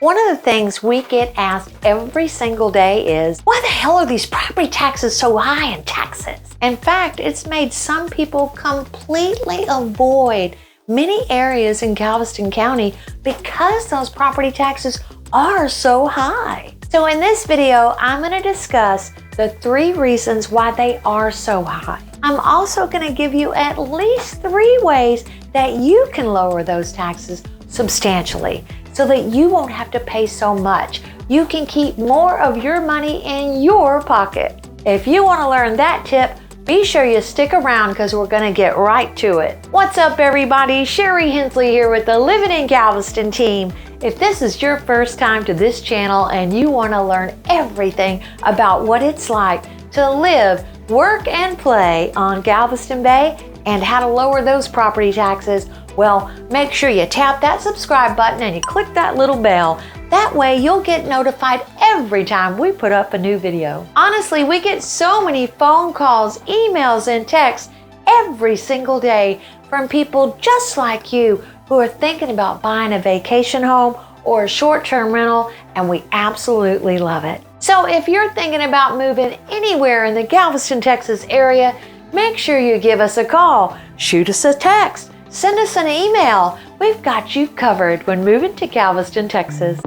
One of the things we get asked every single day is, why the hell are these property taxes so high in Texas? In fact, it's made some people completely avoid many areas in Galveston County because those property taxes are so high. So in this video, I'm going to discuss the 3 reasons why they are so high. I'm also going to give you at least 3 ways that you can lower those taxes substantially so that you won't have to pay so much. You can keep more of your money in your pocket. If you want to learn that tip, be sure you stick around because we're going to get right to it. What's up, everybody? Sherry Hensley here with the Living in Galveston team. If this is your first time to this channel and you want to learn everything about what it's like to live, work, and play on Galveston Bay and how to lower those property taxes, well, make sure you tap that subscribe button and you click that little bell. That way you'll get notified every time we put up a new video. Honestly, we get so many phone calls, emails, and texts every single day from people just like you who are thinking about buying a vacation home or a short-term rental, and we absolutely love it. So if you're thinking about moving anywhere in the Galveston, Texas area, make sure you give us a call, shoot us a text, send us an email. We've got you covered when moving to Galveston, Texas.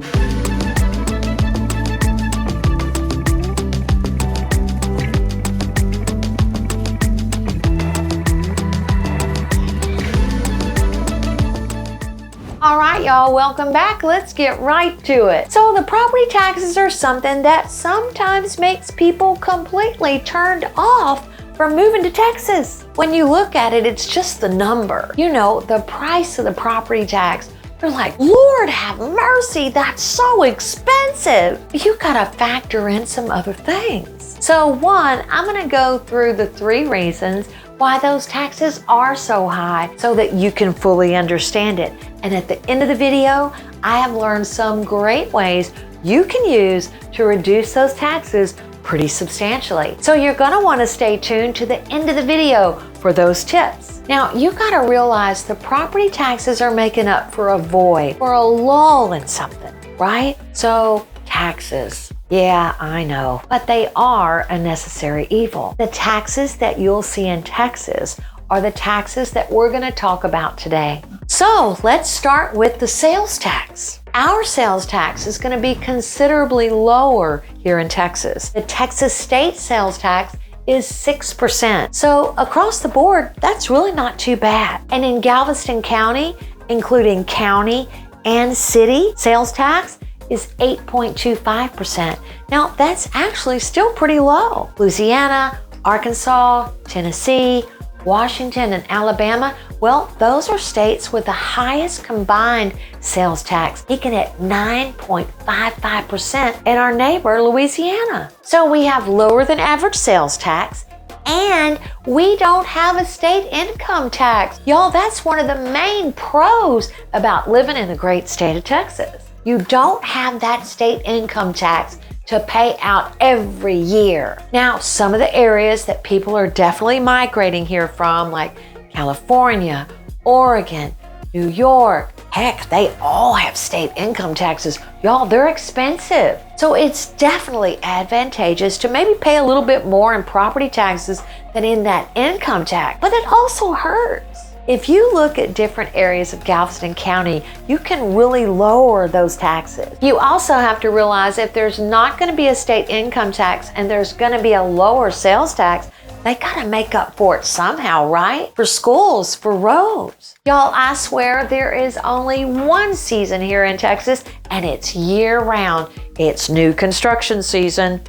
All right, y'all, welcome back. Let's get right to it. So the property taxes are something that sometimes makes people completely turned off from moving to Texas. When you look at it, it's just the number. You know, the price of the property tax. You're like, Lord have mercy, that's so expensive. You gotta factor in some other things. So one, I'm gonna go through the 3 reasons why those taxes are so high so that you can fully understand it. And at the end of the video, I have learned some great ways you can use to reduce those taxes pretty substantially. So you're gonna wanna stay tuned to the end of the video for those tips. Now, you gotta realize the property taxes are making up for a void, for a lull in something, right? So taxes, yeah, I know, but they are a necessary evil. The taxes that you'll see in Texas are the taxes that we're gonna talk about today. So let's start with the sales tax. Our sales tax is going to be considerably lower here in Texas. The Texas state sales tax is 6%. So across the board, that's really not too bad. And in Galveston County, including county and city, sales tax is 8.25%. Now that's actually still pretty low. Louisiana, Arkansas, Tennessee, Washington, and Alabama, well, those are states with the highest combined sales tax, peaking at 9.55%, and our neighbor, Louisiana. So we have lower than average sales tax, and we don't have a state income tax. Y'all, that's one of the main pros about living in the great state of Texas. You don't have that state income tax to pay out every year. Now, some of the areas that people are definitely migrating here from, like California, Oregon, New York, heck, they all have state income taxes. Y'all, they're expensive. So it's definitely advantageous to maybe pay a little bit more in property taxes than in that income tax, but it also hurts. If you look at different areas of Galveston County, you can really lower those taxes. You also have to realize if there's not going to be a state income tax and there's going to be a lower sales tax, they got to make up for it somehow, right? For schools, for roads. Y'all, I swear there is only one season here in Texas, and it's year-round. It's new construction season.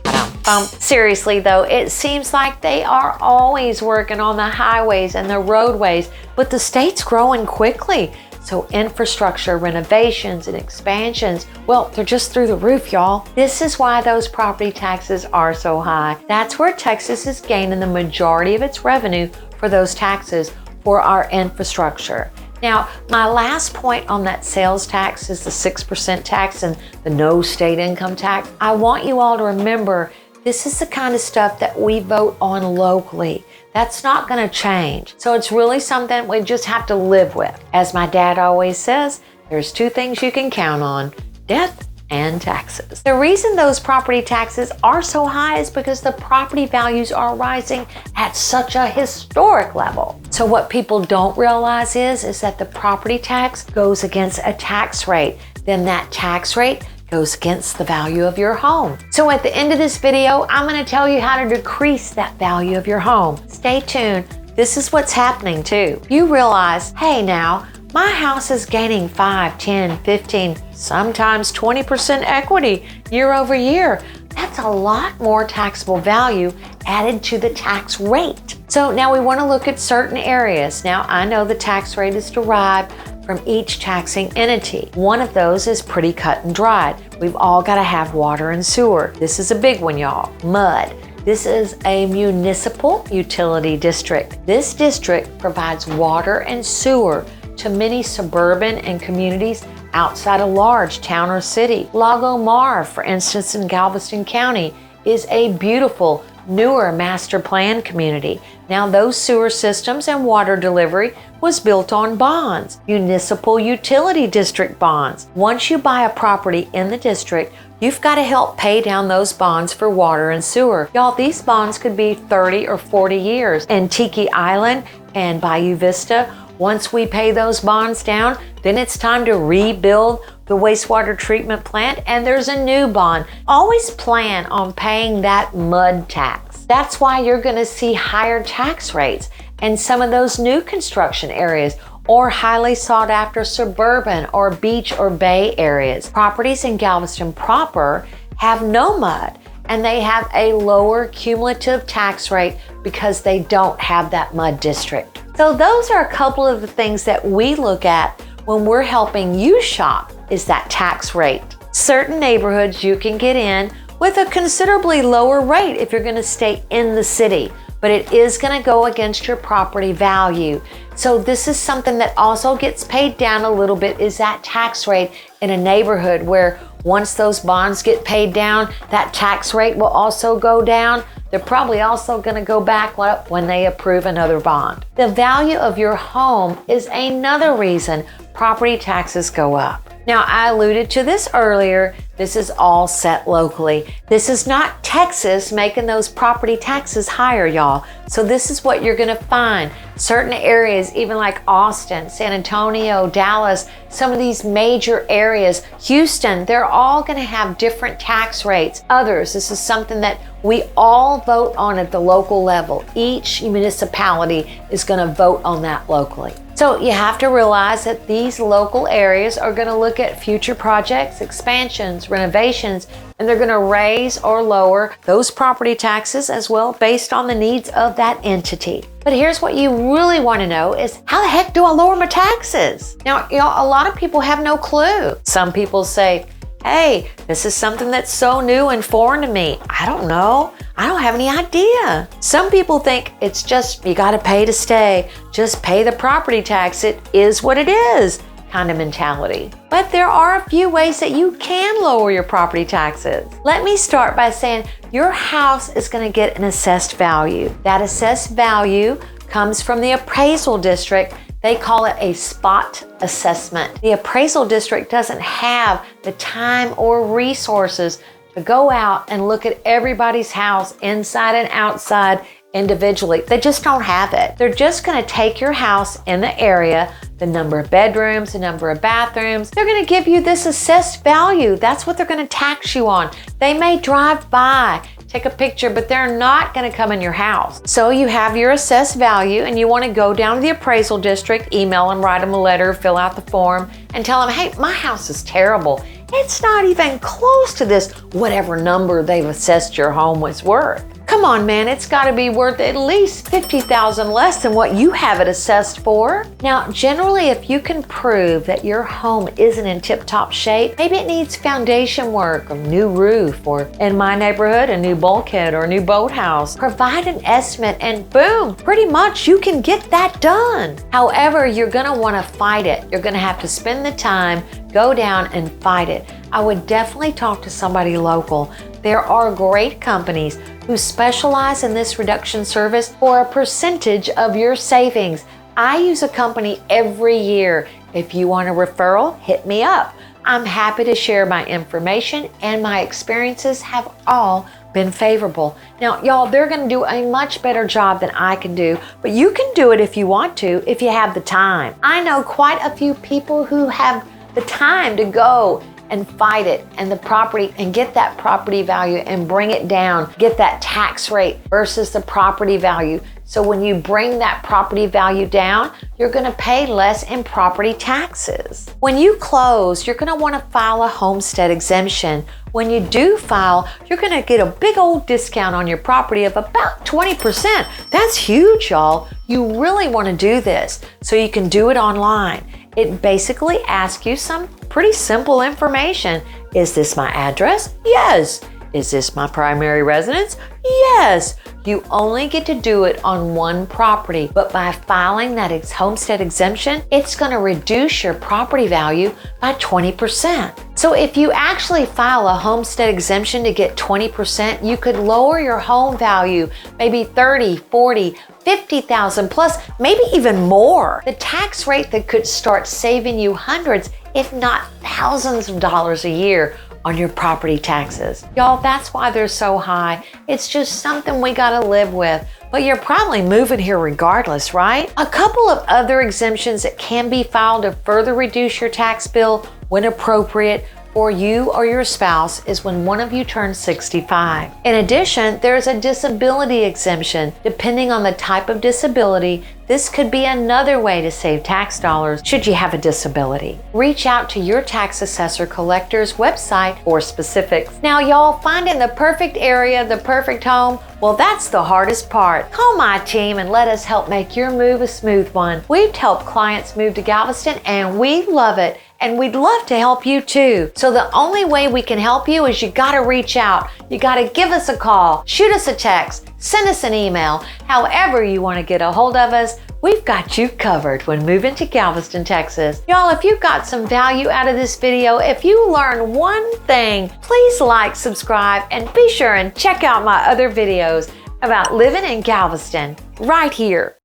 Seriously though, it seems like they are always working on the highways and the roadways, but the state's growing quickly. So infrastructure, renovations, and expansions, well, they're just through the roof, y'all. This is why those property taxes are so high. That's where Texas is gaining the majority of its revenue for those taxes for our infrastructure. Now, my last point on that sales tax is the 6% tax and the no state income tax. I want you all to remember this is the kind of stuff that we vote on locally. That's not going to change. So it's really something we just have to live with. As my dad always says, there's 2 things you can count on, death and taxes. The reason those property taxes are so high is because the property values are rising at such a historic level. So what people don't realize is that the property tax goes against a tax rate. Then that tax rate goes against the value of your home. So at the end of this video, I'm going to tell you how to decrease that value of your home. Stay tuned. This is what's happening too. You realize, hey now, my house is gaining 5, 10, 15, sometimes 20% equity year over year. That's a lot more taxable value added to the tax rate. So now we want to look at certain areas. Now I know the tax rate is derived from each taxing entity. One of those is pretty cut and dried. We've all got to have water and sewer. This is a big one, y'all. Mud. This is a municipal utility district. This district provides water and sewer to many suburban and communities outside a large town or city. Lago Mar, for instance, in Galveston County, is a beautiful, newer master plan community. Now those sewer systems and water delivery was built on bonds, municipal utility district bonds. Once you buy a property in the district, you've got to help pay down those bonds for water and sewer. Y'all, these bonds could be 30 or 40 years. And Tiki Island and Bayou Vista, once we pay those bonds down, then it's time to rebuild the wastewater treatment plant and there's a new bond. Always plan on paying that mud tax. That's why you're going to see higher tax rates in some of those new construction areas or highly sought after suburban or beach or bay areas. Properties in Galveston proper have no mud and they have a lower cumulative tax rate because they don't have that mud district. So those are a couple of the things that we look at when we're helping you shop is that tax rate. Certain neighborhoods you can get in with a considerably lower rate if you're going to stay in the city, but it is going to go against your property value. So this is something that also gets paid down a little bit is that tax rate in a neighborhood where once those bonds get paid down, that tax rate will also go down. They're probably also going to go back up when they approve another bond. The value of your home is another reason property taxes go up. Now, I alluded to this earlier. This is all set locally. This is not Texas making those property taxes higher, y'all. So this is what you're going to find. Certain areas, even like Austin, San Antonio, Dallas, some of these major areas, Houston, they're all going to have different tax rates. Others, this is something that we all vote on at the local level. Each municipality is going to vote on that locally. So you have to realize that these local areas are going to look at future projects, expansions, renovations, and they're going to raise or lower those property taxes as well based on the needs of that entity. But here's what you really want to know is how the heck do I lower my taxes? Now, a lot of people have no clue. Some people say, hey, this is something that's so new and foreign to me. I don't know. I don't have any idea. Some people think it's just, you got to pay to stay. Just pay the property tax. It is what it is kind of mentality. But there are a few ways that you can lower your property taxes. Let me start by saying your house is going to get an assessed value. That assessed value comes from the appraisal district. They call it a spot assessment. The appraisal district doesn't have the time or resources to go out and look at everybody's house inside and outside individually. They just don't have it. They're just going to take your house in the area, the number of bedrooms, the number of bathrooms. They're going to give you this assessed value. That's what they're going to tax you on. They may drive by, take a picture, but they're not going to come in your house. So you have your assessed value and you want to go down to the appraisal district, email them, write them a letter, fill out the form, and tell them, hey, my house is terrible. It's not even close to this whatever number they've assessed your home was worth. Come on, man, it's got to be worth at least $50,000 less than what you have it assessed for. Now, generally, if you can prove that your home isn't in tip-top shape, maybe it needs foundation work, a new roof, or in my neighborhood, a new bulkhead or a new boathouse, provide an estimate and boom, pretty much you can get that done. However, you're going to want to fight it. You're going to have to spend the time, go down and fight it. I would definitely talk to somebody local. There are great companies who specialize in this reduction service for a percentage of your savings. I use a company every year. If you want a referral, hit me up. I'm happy to share my information, and my experiences have all been favorable. Now, y'all, they're going to do a much better job than I can do, but you can do it if you want to, if you have the time. I know quite a few people who have the time to go and fight it and the property and get that property value and bring it down, get that tax rate versus the property value. So when you bring that property value down, you're going to pay less in property taxes. When you close, you're going to want to file a homestead exemption. When you do file, you're going to get a big old discount on your property of about 20%. That's huge, y'all. You really want to do this so you can do it online. It basically asks you some pretty simple information. Is this my address? Yes. Is this my primary residence? Yes. You only get to do it on one property, but by filing that homestead exemption, it's going to reduce your property value by 20%. So if you actually file a homestead exemption to get 20%, you could lower your home value maybe 30, 40, 50,000 plus, maybe even more. The tax rate that could start saving you hundreds, if not thousands of dollars a year on your property taxes. Y'all, that's why they're so high. It's just something we gotta live with. But you're probably moving here regardless, right? A couple of other exemptions that can be filed to further reduce your tax bill when appropriate for you or your spouse is when one of you turns 65. In addition, there's a disability exemption. Depending on the type of disability, this could be another way to save tax dollars should you have a disability. Reach out to your tax assessor collector's website for specifics. Now, y'all, finding the perfect area, the perfect home, well, that's the hardest part. Call my team and let us help make your move a smooth one. We've helped clients move to Galveston and we love it. And we'd love to help you too. So the only way we can help you is you gotta reach out. You gotta give us a call, shoot us a text, send us an email. However you wanna get a hold of us, we've got you covered when moving to Galveston, Texas. Y'all, if you got some value out of this video, if you learned one thing, please like, subscribe, and be sure and check out my other videos about living in Galveston right here.